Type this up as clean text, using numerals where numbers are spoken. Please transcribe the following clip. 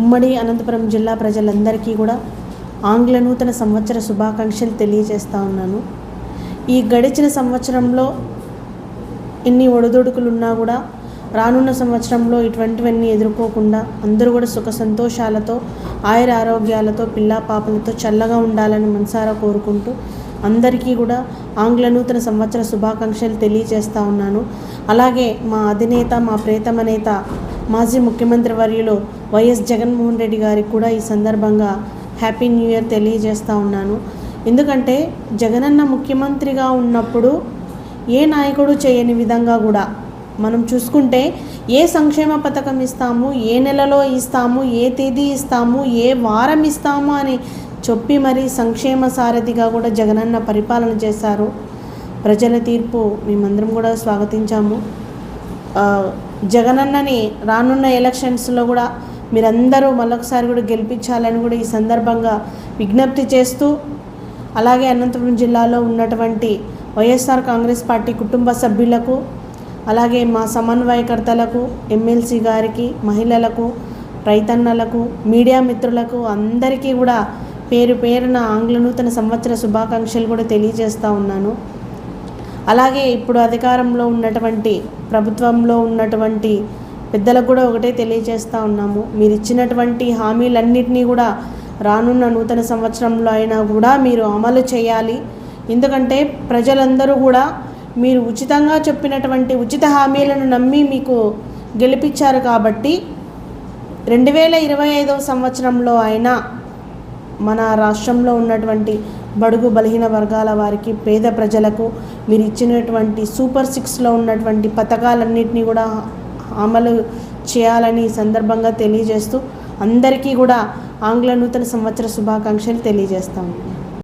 ఉమ్మడి అనంతపురం జిల్లా ప్రజలందరికీ కూడా ఆంగ్ల నూతన సంవత్సర శుభాకాంక్షలు తెలియజేస్తూ ఉన్నాను. ఈ గడిచిన సంవత్సరంలో ఎన్ని ఒడిదుడుకులున్నా కూడా రానున్న సంవత్సరంలో ఇటువంటివన్నీ ఎదుర్కోకుండా అందరూ కూడా సుఖ సంతోషాలతో ఆయుర ఆరోగ్యాలతో పిల్లా పాపలతో చల్లగా ఉండాలని మనసారా కోరుకుంటూ అందరికీ కూడా ఆంగ్ల నూతన సంవత్సర శుభాకాంక్షలు తెలియజేస్తూ ఉన్నాను. అలాగే మా అధినేత, మా ప్రియతమ నేత, మాజీ ముఖ్యమంత్రి వర్యులు వైఎస్ జగన్మోహన్ రెడ్డి గారికి కూడా ఈ సందర్భంగా హ్యాపీ న్యూ ఇయర్ తెలియజేస్తూ ఉన్నాను. ఎందుకంటే జగనన్న ముఖ్యమంత్రిగా ఉన్నప్పుడు ఏ నాయకుడు చేయని విధంగా కూడా మనం చూసుకుంటే ఏ సంక్షేమ పథకం ఇస్తాము, ఏ నెలలో ఇస్తాము, ఏ తేదీ ఇస్తాము, ఏ వారం ఇస్తాము అని చెప్పి మరి సంక్షేమ సారథిగా కూడా జగనన్న పరిపాలన చేశారు. ప్రజల తీర్పు మేమందరం కూడా స్వాగతించాము. జగనన్నని రానున్న ఎలక్షన్స్లో కూడా మీరందరూ మరొకసారి కూడా గెలిపించాలని కూడా ఈ సందర్భంగా విజ్ఞప్తి చేస్తూ, అలాగే అనంతపురం జిల్లాలో ఉన్నటువంటి వైఎస్ఆర్ కాంగ్రెస్ పార్టీ కుటుంబ సభ్యులకు, అలాగే మా సమన్వయకర్తలకు, ఎమ్మెల్సీ గారికి, మహిళలకు, రైతన్నలకు, మీడియా మిత్రులకు అందరికీ కూడా పేరు పేరున ఆంగ్ల నూతన సంవత్సర శుభాకాంక్షలు కూడా తెలియజేస్తూ ఉన్నాను. అలాగే ఇప్పుడు అధికారంలో ఉన్నటువంటి ప్రభుత్వంలో ఉన్నటువంటి పెద్దలకు కూడా ఒకటే తెలియజేస్తూ ఉన్నాము. మీరు ఇచ్చినటువంటి హామీలన్నింటినీ కూడా రానున్న నూతన సంవత్సరంలో అయినా కూడా మీరు అమలు చేయాలి. ఎందుకంటే ప్రజలందరూ కూడా మీరు ఉచితంగా చెప్పినటువంటి ఉచిత హామీలను నమ్మి మీకు గెలిపించారు కాబట్టి 2025 సంవత్సరంలో అయినా మన రాష్ట్రంలో ఉన్నటువంటి బడుగు బలహీన వర్గాల వారికి, పేద ప్రజలకు మీరు ఇచ్చినటువంటి సూపర్ 6లో ఉన్నటువంటి పథకాలన్నింటినీ కూడా అమలు చేయాలని ఈ సందర్భంగా తెలియజేస్తూ అందరికీ కూడా ఆంగ్ల నూతన సంవత్సర శుభాకాంక్షలు తెలియజేస్తాము.